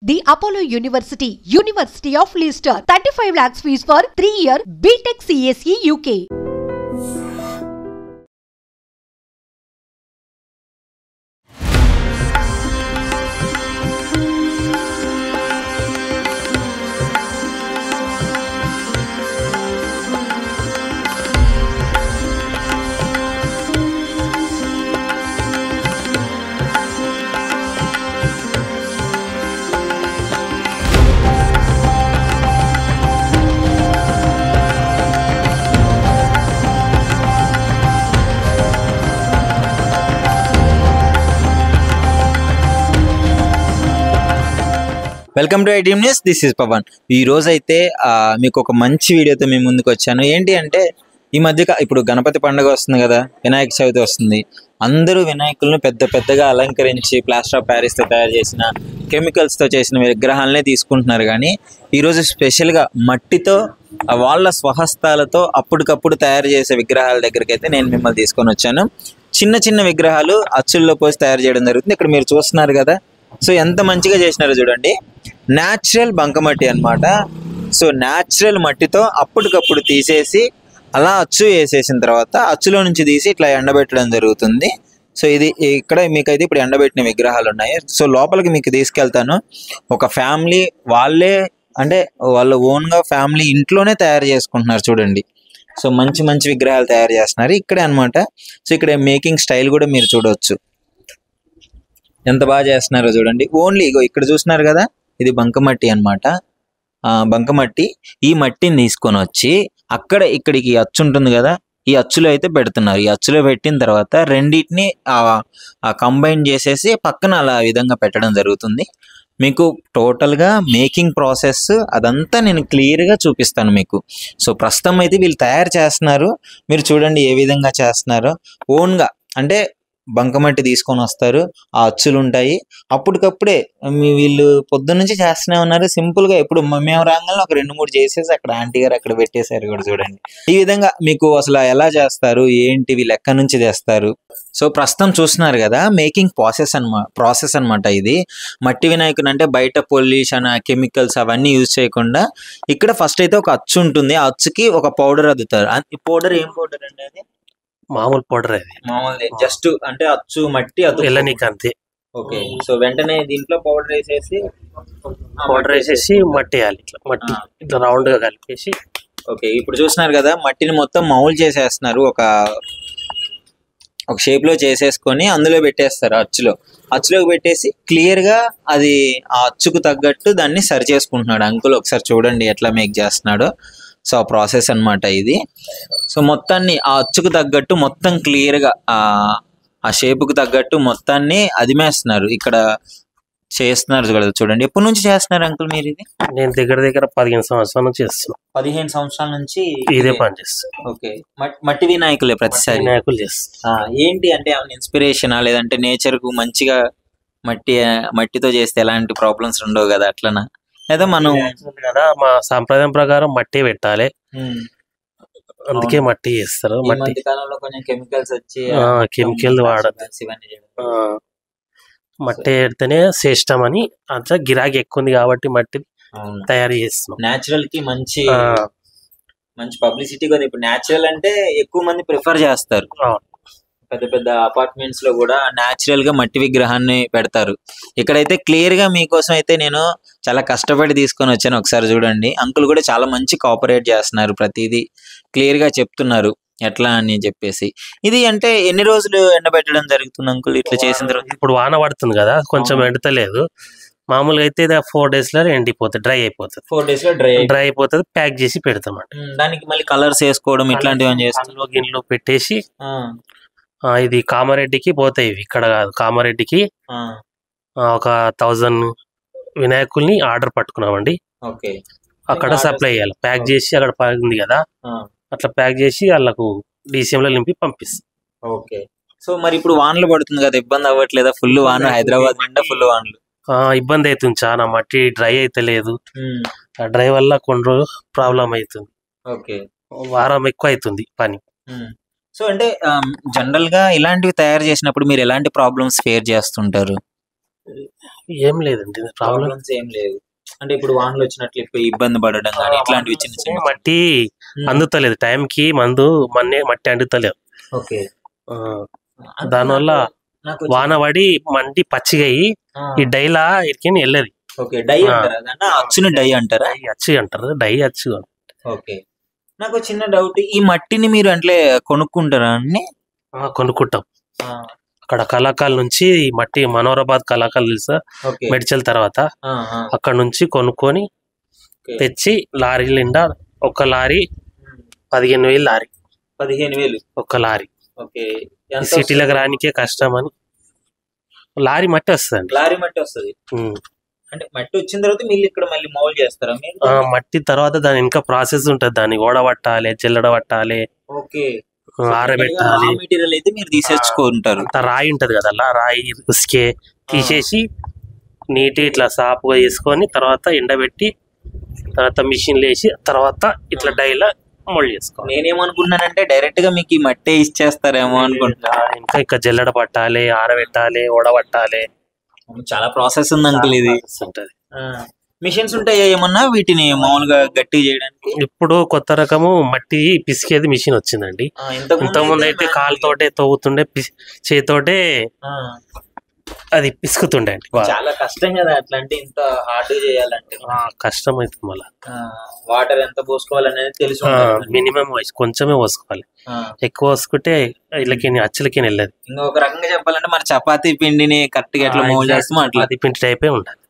The Apollo University, University of Leicester, 35 lakhs fees for 3-year BTech CSE UK. Welcome to iDream news. This is Pavan. ఈ రోజు అయితే మీకు ఒక మంచి వీడియోతో మీ ముందుకు వచ్చాను. ఏంటి అంటే ఈ మధ్య ఇప్పుడు గణపతి పండుగ వస్తుంది కదా, వినాయక చవితి వస్తుంది. అందరూ వినాయకులను పెద్దగా అలంకరించి ప్లాస్టర్ ఆఫ్ ప్యారిస్తో తయారు చేసిన కెమికల్స్తో చేసిన విగ్రహాలనే తీసుకుంటున్నారు. కానీ ఈరోజు స్పెషల్గా మట్టితో వాళ్ళ స్వహస్తాలతో అప్పటికప్పుడు తయారు చేసే విగ్రహాల దగ్గరికి అయితే నేను మిమ్మల్ని తీసుకొని వచ్చాను. చిన్న విగ్రహాలు అచ్చుల్లో పోసి తయారు చేయడం జరుగుతుంది. ఇక్కడ మీరు చూస్తున్నారు కదా, సో ఎంత మంచిగా చేసినారో చూడండి. న్యాచురల్ బంకమట్టి అనమాట. సో న్యాచురల్ మట్టితో అప్పటికప్పుడు తీసేసి అలా అచ్చు వేసేసిన తర్వాత అచ్చులో నుంచి తీసి ఇట్లా ఎండబెట్టడం జరుగుతుంది. సో ఇది ఇక్కడ మీకైతే ఇప్పుడు ఎండబెట్టిన విగ్రహాలు ఉన్నాయి. సో లోపలికి మీకు తీసుకెళ్తాను. ఒక ఫ్యామిలీ వాళ్ళే అంటే వాళ్ళు ఓన్గా ఫ్యామిలీ ఇంట్లోనే తయారు చేసుకుంటున్నారు చూడండి. సో మంచి విగ్రహాలు తయారు చేస్తున్నారు ఇక్కడే అనమాట. సో ఇక్కడ మేకింగ్ స్టైల్ కూడా మీరు చూడవచ్చు, ఎంత బాగా చేస్తున్నారో చూడండి. ఓన్లీ ఇగో ఇక్కడ చూస్తున్నారు కదా, ఇది బంకమట్టి అనమాట. బంకమట్టి ఈ మట్టిని తీసుకొని వచ్చి ఇక్కడికి అచ్చు ఉంటుంది కదా, ఈ అచ్చులో అయితే పెడుతున్నారు. ఈ అచ్చులో పెట్టిన తర్వాత రెండింటిని కంబైన్ చేసేసి పక్కన అలా విధంగా పెట్టడం జరుగుతుంది. మీకు టోటల్గా మేకింగ్ ప్రాసెస్ అదంతా నేను క్లియర్గా చూపిస్తాను మీకు. సో ప్రస్తుతం అయితే వీళ్ళు తయారు చేస్తున్నారు. మీరు చూడండి ఏ విధంగా చేస్తున్నారో. ఓన్గా అంటే బంకమట్టి తీసుకొని వస్తారు, ఆ అచ్చులు ఉంటాయి. అప్పటికప్పుడే వీళ్ళు పొద్దున్న నుంచి చేస్తూనే ఉన్నారు. సింపుల్గా ఎప్పుడు మేము రాగానే ఒక 2-3 చేసేసి అక్కడ ఆంటీ గారు అక్కడ పెట్టేశారు కూడా చూడండి. ఈ విధంగా మీకు అసలు ఎలా చేస్తారు ఏంటి, వీళ్ళు ఎక్కడి నుంచి తెస్తారు. సో ప్రస్తుతం చూస్తున్నారు కదా, మేకింగ్ ప్రాసెస్ అనమాట ఇది. మట్టి వినాయకుని అంటే బయట పొల్యూషన్ కెమికల్స్ అవన్నీ యూజ్ చేయకుండా ఇక్కడ ఫస్ట్ అయితే ఒక అచ్చు ఉంటుంది. ఆ అచ్చుకి ఒక పౌడర్ అద్దుతారు. ఈ పౌడర్ ఏం పౌడర్ అండి? అది మామూలు పౌడర్. అది మామూలు జస్ట్ అంటే అచ్చు మట్టి వెళ్ళనీకి అంతే. ఓకే. సో వెంటనే దీంట్లో పౌడర్ వేసేసి మట్టి వేయాలి. మట్టి ఇట్లా రౌండ్ గా కలిపేసి. ఓకే. ఇప్పుడు చూస్తున్నారు కదా, మట్టిని మొత్తం మౌల్ చేసేస్తున్నారు. ఒక షేప్ లో చేసేసుకొని అందులో పెట్టేస్తారు. అచ్చులోకి పెట్టేసి క్లియర్ గా అది ఆ అచ్చుకు తగ్గట్టు దాన్ని సరి చేసుకుంటున్నాడు అంకుల్. ఒకసారి చూడండి ఎట్లా మేక్ చేస్తున్నాడో. సో ఆ ప్రాసెస్ అనమాట ఇది. సో మొత్తాన్ని ఆ అచ్చుకు తగ్గట్టు మొత్తం క్లియర్గా ఆ షేపుకు తగ్గట్టు మొత్తాన్ని అదిమేస్తున్నారు. ఇక్కడ చేస్తున్నారు కదా చూడండి. ఎప్పటి నుంచి చేస్తున్నారు అంకుల్ మీరు ఇది? నేను దగ్గర 15 సంవత్సరాల నుంచి చేస్తున్నాను. 15 సంవత్సరాల నుంచి ఇదే పని చేస్తాను. ఓకే. మట్టి వినాయకులే ప్రతిసారి వినాయకులు చేస్తాను. ఏంటి అంటే ఇన్స్పిరేషనా, లేదంటే నేచర్ కు మంచిగా మట్టితో చేస్తే ఎలాంటి ప్రాబ్లమ్స్ ఉండవు కదా అట్లనా, లేదా మనం కదా మా సాంప్రదాయం ప్రకారం మట్టి పెట్టాలి, అందుకే మట్టి చేస్తారు. మట్టి కాలంలో కొంచెం కెమికల్స్ వచ్చి కెమికల్ వాడదు. మట్టి పెడితేనే శ్రేష్టం అని అంతా గిరాకీ ఎక్కువ ఉంది కాబట్టి మట్టి తయారు చేస్తున్నాం. నేచురల్ కి మంచి పబ్లిసిటీ కదా. ఇప్పుడు నేచురల్ అంటే ఎక్కువ మంది ప్రిఫర్ చేస్తారు. పెద్ద అపార్ట్మెంట్స్ లో కూడా న్యాచురల్ గా మట్టి విగ్రహాన్ని పెడతారు. ఇక్కడైతే క్లియర్ గా మీకోసం అయితే నేను చాలా కష్టపడి తీసుకొని వచ్చాను. ఒకసారి చూడండి. అంకుల్ కూడా చాలా మంచి కోఆపరేట్ చేస్తున్నారు, ప్రతిదీ క్లియర్ గా చెప్తున్నారు ఎట్లా అని చెప్పేసి. ఇది అంటే ఎన్ని రోజులు ఎండబెట్టడం జరుగుతుంది అంకుల్ ఇట్లా చేసిన తర్వాత? ఇప్పుడు వాన పడుతుంది కదా, కొంచెం ఎండతలేదు. మామూలుగా అయితే 4 days లో ఎండిపోతుంది, డ్రై అయిపోతుంది. 4 days లో డ్రై అయిపోతుంది. ప్యాక్ చేసి పెడతాం. దానికి మళ్ళీ కలర్స్ వేసుకోవడం ఇట్లాంటివి చేస్తాం. గిన్నెలో పెట్టేసి ఇది కామారెడ్డికి పోతాయి. ఇక్కడ కాదు, కామారెడ్డికి ఒక 1000 వినాయకుల్ని ఆర్డర్ పట్టుకున్నామండి. అక్కడ సప్లై చేయాలి. ప్యాక్ చేసి అక్కడ ఉంది కదా, అట్లా ప్యాక్ చేసి వాళ్ళకు DCM లో నింపి పంపిస్తాం. ఓకే. సో మరి ఇప్పుడు వానలు పడుతుంది కదా, ఇబ్బంది అవ్వట్లేదా? ఫుల్ వాన, హైదరాబాద్ అంటే ఫుల్ వానలు. ఇబ్బంది అవుతుంది చాలా. మట్టి డ్రై అయితే లేదు. ఆ డ్రై వల్ల కొన్ని రోజులు ప్రాబ్లం అవుతుంది. ఓకే. వారం ఎక్కువ అవుతుంది పని. సో అంటే జనరల్ గా ఇలాంటివి తయారు చేసినప్పుడు మీరు ఎలాంటి ప్రాబ్లమ్స్ ఫేర్ చేస్తుంటారు? ఏం లేదండి ప్రాబ్లం. ప్రాబ్లమ్స్ ఏం లేదు అంటే ఇప్పుడు వానలు వచ్చినట్లు ఇప్పుడు ఇబ్బంది పడడం కానీ ఇట్లాంటివి చిన్న చిన్న. మట్టి అందుతలేదు టైంకి, మట్టి అందుతలేదు. ఓకే. దానివల్ల వాన పడి మండి పచ్చిగా అయ్యి ఈ డైలా ఇరికిని వెళ్ళదు. ఓకే, డై అంటారా? అచ్చుని డై అంటారా? అచ్చు అంటారు, డై అచ్చు. ఓకే, నాకు చిన్న డౌట్, ఈ మట్టిని మీరు అంటే కొనుక్కుంటారా అన్ని? కొనుక్కుంటాం. అక్కడ కళాకాల నుంచి ఈ మట్టి మనోహరాబాద్ కళాకాలు తెలుసా, మెడిచల్ తర్వాత అక్కడ నుంచి కొనుక్కొని తెచ్చి లారీ నిండా, ఒక లారీ 15,000 లారీ. 15,000 ఒక లారీ. ఓకే, సిటీలకు రానికే కష్టం అని లారీ మట్టి వస్తుంది. లారీ మట్టి వస్తుంది అంటే మట్టి వచ్చిన తర్వాత మీరు ఇక్కడ మళ్ళీ మౌల్డ్ చేస్తారా? మట్టి తర్వాత దాని ఇంకా ప్రాసెస్ ఉంటది, దాన్ని ఓడబట్టాలి, జల్లడబట్టాలి, ఆరబెట్టాలి. మెటీరియల్ అయితే మీరు తీసేసుకుంటారు. రాయి ఉంటది కదా, అలా రాయి ఉసుకే తీసేసి నీట్ ఇట్లా సాపుగా చేసుకొని తర్వాత ఎండబెట్టి తర్వాత మిషన్లు వేసి తర్వాత ఇట్లా డైలా మోల్డ్ చేసుకోవాలి. నేనేమనుకున్నానంటే డైరెక్ట్ గా మీకు ఈ మట్టే ఇచ్చేస్తారేమో అనుకుంటా. ఇంకా జల్లడ పట్టాలి, ఆరబెట్టాలి, ఓడబట్టాలి, చాలా ప్రాసెస్ ఉంది అంకుల్. ఇది ఉంటది. మిషన్స్ ఉంటాయా ఏమన్నా వీటిని మామూలుగా గట్టి చేయడానికి? ఇప్పుడు కొత్త రకము మట్టి పిసికేది మిషన్ వచ్చిందండి. ఇంతకుముందు అయితే కాలుతోటే తవ్వుతుండే, చేతోటే అది పిసుకుతుండే. చాలా కష్టం కదా అట్లా, అంటే ఇంత హార్డ్ చేయాలంటే కష్టం అవుతుంది. మళ్ళా వాటర్ ఎంత పోసుకోవాలనేది తెలుసు. మినిమం కొంచెమే పోసుకోవాలి, ఎక్కువ పోసుకుంటే ఇళ్ళకి అచ్చులకి వెళ్ళదు. ఇంకా ఒక రకంగా చెప్పాలంటే మరి చపాతీ పిండిని కరెక్ట్ గా ఎట్లా మౌల్డ్ చేస్తామో అట్లా అది పిండి టైపే ఉండాలి.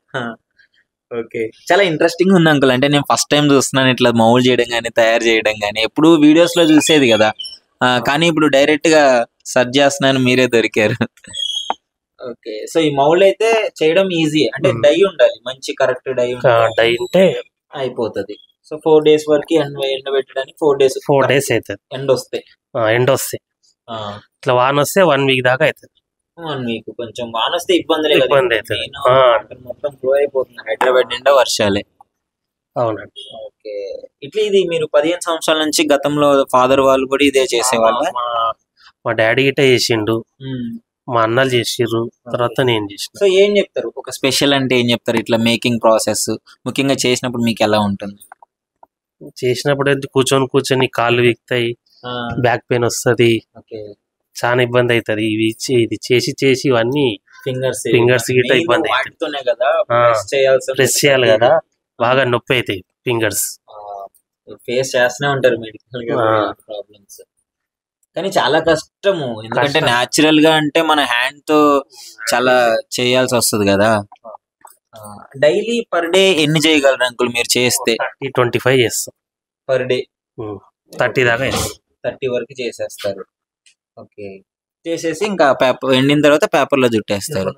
ఓకే, చాలా ఇంట్రెస్టింగ్ ఉంది అంకుల్. అంటే నేను ఫస్ట్ టైం చూస్తున్నాను ఇట్లా మౌల్డ్ చేయడం కానీ తయారు చేయడం కానీ. ఎప్పుడు వీడియోస్ లో చూసేది కదా, కానీ ఇప్పుడు డైరెక్ట్ గా సర్చ్ చేస్తున్నాను, మీరే దొరికారు. ఓకే, సో ఈ మౌల్డ్ అయితే చేయడం ఈజీ, అంటే డై ఉండాలి, మంచి కరెక్ట్ డై ఉంటే అయిపోతుంది. సో 4 days వరకు ఎండబెట్టడానికి 4 days అవుతుంది. ఎండ వస్తాయి ఇట్లా వాన వస్తే 1 week దాకా అవుతుంది. 1 week. కొంచెం వాన వస్తే ఇబ్బంది అవుతుంది, మొత్తం ఫ్లో అయిపోతుంది. హైదరాబాద్ నిండా వర్షాలే. అవునండి. ఓకే, ఇట్లా ఇది మీరు 15 సంవత్సరాల నుంచి గతంలో ఫాదర్ వాళ్ళు కూడా ఇదే చేసేవాళ్ళ? మా డాడీ గిట్ట చేసిండు, మా అన్నలు చేసిర్రు, తర్వాత నేను చేసిన. సో ఏం చెప్తారు, ఒక స్పెషల్ అంటే ఏం చెప్తారు? ఇట్లా మేకింగ్ ప్రాసెస్ ముఖ్యంగా చేసినప్పుడు మీకు ఎలా ఉంటుంది? చేసినప్పుడు అయితే కూర్చొని కాళ్ళు వీక్తాయి, బ్యాక్ పెయిన్ వస్తుంది, చాలా ఇబ్బంది అవుతుంది. ఇది చేసి ఇవన్నీ ఫింగర్స్ గిట్ట ఇబ్బంది అవుతుంది. ప్రెస్ చేయాలి కదా, బాగా నొప్పి అవుతాయి ఫింగర్స్. ఫేస్ చేస్తూనే ఉంటారు మెడికల్ ప్రాబ్లమ్స్, కానీ చాలా కష్టము. ఎందుకంటే న్యాచురల్ గా అంటే మన హ్యాండ్ తో చాలా చేయాల్సి వస్తుంది కదా. డైలీ పర్ డే ఎన్ని చేయగలరు అంకుల్ మీరు చేస్తే? 25 చేస్తాం పర్ డే. 30 దాకా 30 వరకు చేసేస్తారు. ఓకే, చేసేసి ఇంకా పేపర్ ఎండిన తర్వాత పేపర్ లో చుట్టేస్తారు.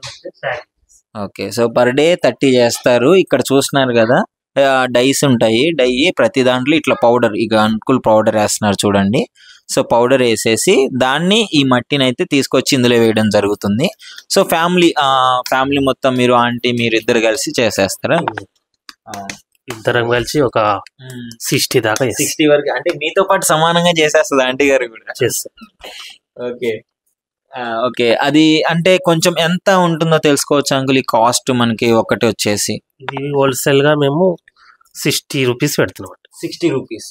ఓకే, సో పర్ డే 30 చేస్తారు. ఇక్కడ చూస్తున్నారు కదా డైస్ ఉంటాయి, డై ప్రతి దాంట్లో ఇట్లా పౌడర్, ఇక అంకుల్ పౌడర్ వేస్తున్నారు చూడండి. సో పౌడర్ వేసేసి దాన్ని ఈ మట్టిని అయితే తీసుకొచ్చి ఇందులో వేయడం జరుగుతుంది. సో ఫ్యామిలీ మొత్తం మీరు ఆంటీ మీరు ఇద్దరు కలిసి చేసేస్తారా? ఇద్దరం కలిసి ఒక 60 దాకా 60 వరకు, అంటే మీతో పాటు సమానంగా చేసేస్తుంది ఆంటీ గారు కూడా చేస్తారు. ఓకే ఓకే, అది అంటే కొంచెం ఎంత ఉంటుందో తెలుసుకోవచ్చు అంకుల్ ఈ కాస్ట్ మనకి ఒకటి వచ్చేసి? ఇది హోల్సేల్ గా మేము 60 రూపీస్ పెడుతున్నాం. 60 రూపీస్.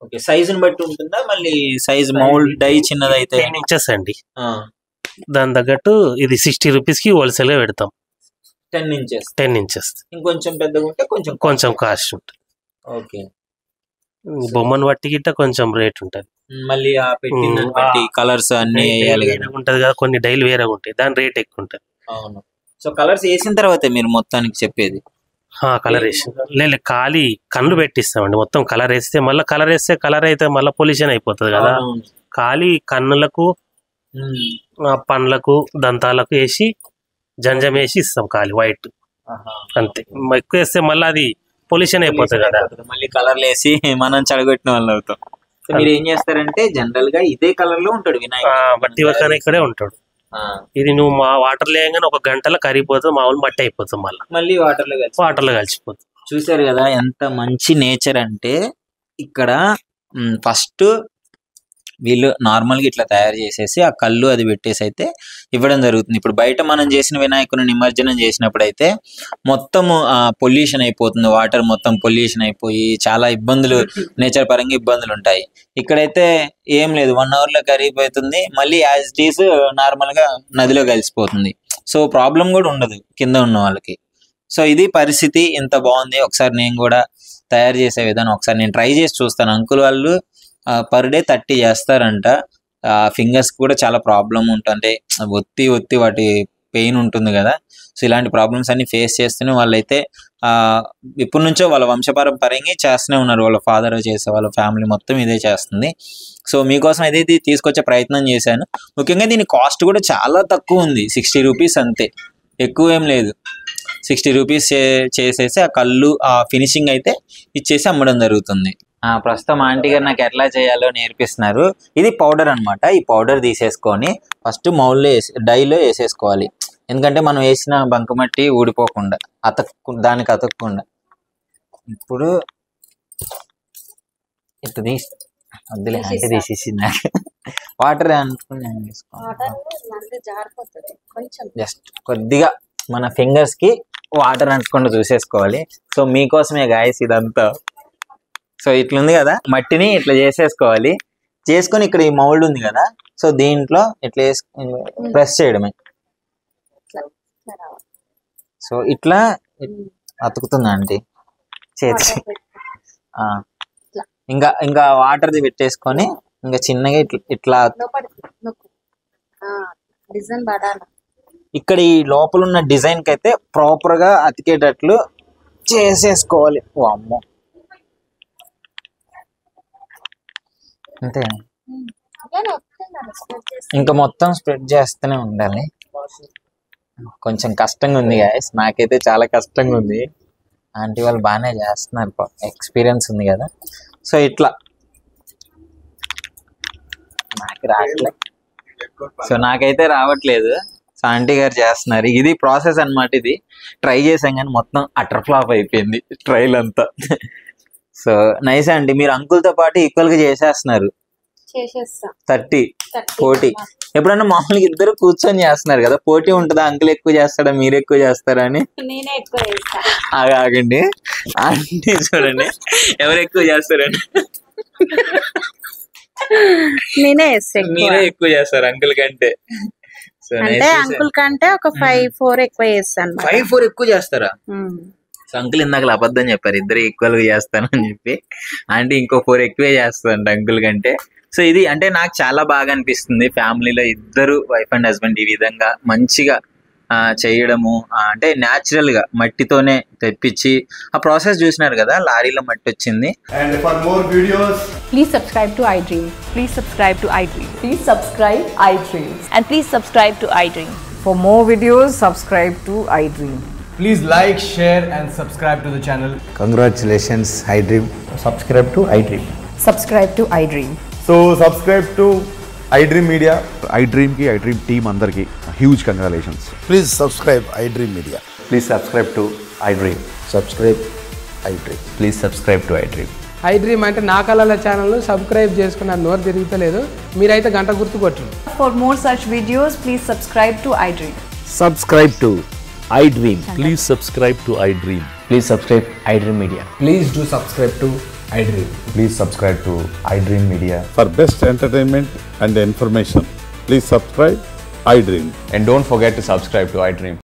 ఓకే, సైజుని బట్టి ఉంటుందా? మళ్ళీ సైజ్ మౌల్డ్ డై చిన్నది అయితే 10 inches అండి, దాని తగ్గట్టు ఇది 60 రూపీస్ కి హోల్సేల్ గా పెడతాం. 10 inches. ఇంకొంచెం పెద్దగా ఉంటే కొంచెం కాస్ట్ ఉంటుంది. ఓకే, బొమ్మను బట్టి గిట్ట కొంచెం రేట్ ఉంటుంది. మళ్ళీ ఆ పెట్టిన కలర్స్ అన్ని ఉంటది కదా, కొన్ని డైలు వేరే ఉంటాయి, దాని రేట్ ఎక్కువ ఉంటుంది. అవును. సో కలర్స్ వేసిన తర్వాత మీరు మొత్తానికి చెప్పేది? కలర్ వేసి లేదు, ఖాళీ కళ్ళు పెట్టిస్తామండి. మొత్తం కలర్ వేస్తే మళ్ళీ కలర్ అయితే మళ్ళీ పొల్యూషన్ అయిపోతుంది కదా. ఖాళీ కన్నులకు, పండ్లకు, దంతాలకు వేసి జంజం వేసి ఇస్తాం ఖాళీ వైట్, అంతే. ఎక్కువ వేస్తే మళ్ళీ అది పొల్యూషన్ అయిపోతుంది కదా, మళ్ళీ కలర్లు వేసి మనం చెడగొట్టిన వాళ్ళు అవుతాం. మీరు ఏం చేస్తారంటే జనరల్ గా ఇదే కలర్ లో ఉంటాడు వినాయకుడు, బట్టి ఇక్కడే ఉంటాడు. ఇది నువ్వు మా వాటర్ లేగానే 1 గంటలో కరిగిపోతుంది, మామూలు మట్టి అయిపోతుంది, మళ్ళీ వాటర్ లో కలిసిపోతుంది. చూసారు కదా ఎంత మంచి నేచర్ అంటే. ఇక్కడ ఫస్ట్ వీళ్ళు నార్మల్గా ఇట్లా తయారు చేసేసి ఆ కళ్ళు అది పెట్టేసి అయితే ఇవ్వడం జరుగుతుంది. ఇప్పుడు బయట మనం చేసిన వినాయకుని నిమజ్జనం చేసినప్పుడు అయితే మొత్తము పొల్యూషన్ అయిపోతుంది, వాటర్ మొత్తం పొల్యూషన్ అయిపోయి చాలా ఇబ్బందులు, నేచర్ పరంగా ఇబ్బందులు ఉంటాయి. ఇక్కడైతే ఏం లేదు, 1 అవర్లో కరిగిపోతుంది, మళ్ళీ యాజ్ ఇట్ ఈస్ నార్మల్గా నదిలో కలిసిపోతుంది. సో ప్రాబ్లం కూడా ఉండదు కింద ఉన్న వాళ్ళకి. సో ఇది పరిస్థితి. ఇంత బాగుంది. ఒకసారి నేను కూడా తయారు చేసే విధానం ఒకసారి నేను ట్రై చేసి చూస్తాను. అంకుల్ వాళ్ళు పర్ డే 30 చేస్తారంట. ఫింగర్స్ కూడా చాలా ప్రాబ్లం ఉంటుంది, అంటే ఒత్తి వాటి పెయిన్ ఉంటుంది కదా. సో ఇలాంటి ప్రాబ్లమ్స్ అన్ని ఫేస్ చేస్తూనే వాళ్ళైతే ఇప్పటి నుంచో వాళ్ళ వంశపారంపర్యంగా చేస్తూనే ఉన్నారు. వాళ్ళ ఫాదర్ చేసే, వాళ్ళ ఫ్యామిలీ మొత్తం ఇదే చేస్తుంది. సో మీకోసం అయితే ఇది తీసుకొచ్చే ప్రయత్నం చేశాను. ముఖ్యంగా దీని కాస్ట్ కూడా చాలా తక్కువ ఉంది, 60 రూపీస్ అంతే, ఎక్కువ ఏం లేదు. 60 రూపీస్ చేసేసి ఆ కళ్ళు ఆ ఫినిషింగ్ అయితే ఇచ్చేసి అమ్మడం జరుగుతుంది. ప్రస్తుతం ఆంటీ గారు నాకు ఎట్లా చేయాలో నేర్పిస్తున్నారు. ఇది పౌడర్ అనమాట. ఈ పౌడర్ తీసేసుకొని ఫస్ట్ మౌల్లో డైలో వేసేసుకోవాలి, ఎందుకంటే మనం వేసిన బంకమట్టి ఊడిపోకుండా, దానికి అతకకుండా. ఇప్పుడు ఇట్లా వద్దులే అంటే తీసేసింది. వాటర్ అనుకుని జస్ట్ కొద్దిగా మన ఫింగర్స్ కి వాటర్ అంటకుండా చూసేసుకోవాలి. సో మీకోసమే గాయస్ ఇదంతా. సో ఇట్లుంది కదా, మట్టిని ఇట్లా చేసేసుకోవాలి. చేసుకొని ఇక్కడ ఈ మౌల్డ్ ఉంది కదా, సో దీంట్లో ఇట్లా ప్రెస్ చేయడమే. సో ఇట్లా అతుకుతుంది ఆంటీ చేతికి. ఇంకా వాటర్ది పెట్టేసుకొని ఇంకా చిన్నగా ఇట్లా ఇక్కడ ఈ లోపల ఉన్న డిజైన్ కి అయితే ప్రాపర్ గా అతికేటట్లు చేసేసుకోవాలి. అమ్మో అంతే, ఇంకా మొత్తం స్ప్రెడ్ చేస్తూనే ఉండాలి. కొంచెం కష్టంగా ఉంది గాయస్, నాకైతే చాలా కష్టంగా ఉంది. ఆంటీ వాళ్ళు బాగానే చేస్తున్నారు, ఎక్స్పీరియన్స్ ఉంది కదా. సో ఇట్లా నాకు రావట్లేదు, సో నాకైతే రావట్లేదు. సో ఆంటీ గారు చేస్తున్నారు. ఇది ప్రాసెస్ అన్నమాట. ఇది ట్రై చేసాం కానీ మొత్తం అటర్ ఫ్లాప్ అయిపోయింది ట్రైల్ అంతా. సో నైస్ అండి, మీరు అంకుల్తో పాటు ఈక్వల్ గా చేసేస్తున్నారు. 30 పోటీ. ఎప్పుడన్నా మామూలుగా ఇద్దరు కూర్చొని చేస్తున్నారు కదా, పోటీ ఉంటుందా? అంకుల్ ఎక్కువ చేస్తాడా, మీరు ఎక్కువ చేస్తారా అని? ఆగండి ఆంటీ చూడండి, ఎవరు ఎక్కువ చేస్తారని. మీరే ఎక్కువ చేస్తారు అంకుల్ కంటే. అంటే అంకుల్ కంటే ఒక 5-4 ఎక్కువ చేస్తాను. 5-4 ఎక్కువ చేస్తారా? సో అంకుల్ ఇందాక అబద్ధం చెప్పారు, ఇద్దరు ఈక్వల్ గా చేస్తానని చెప్పి. అంటే ఇంకో 4 ఎక్కువే చేస్తారంట అంకుల్ కంటే. సో ఇది అంటే నాకు చాలా బాగా అనిపిస్తుంది, ఫ్యామిలీలో ఇద్దరు వైఫ్ అండ్ హస్బెండ్ ఈ విధంగా మంచిగా చేయడము. అంటే న్యాచురల్ గా మట్టితోనే తెప్పించి ఆ ప్రాసెస్ చూసినారు కదా, లారీలో మట్టి వచ్చింది. And for more videos, Please subscribe to iDream. Please subscribe to iDream. Please subscribe iDream. And please subscribe to iDream. For more videos, subscribe to iDream. please like, share and subscribe to the channel. Congratulations, iDream. Subscribe to iDream. Subscribe to iDream. So subscribe to iDream Media. iDream ki iDream team andarki huge congratulations. Please subscribe iDream Media. Please subscribe to iDream. Subscribe iDream. Please subscribe to iDream. iDream అంటే నా కళల channel subscribe చేసుకున్న నోరు తిరుగుతలేదు, మీరైతే గంట గుర్తు కొట్టండి. For more such videos, please subscribe to iDream. Subscribe to iDream. Please subscribe to iDream. Please subscribe iDream Media. Please do subscribe to iDream. Please subscribe to iDream Media. For best entertainment and information, please subscribe iDream. And don't forget to subscribe to iDream.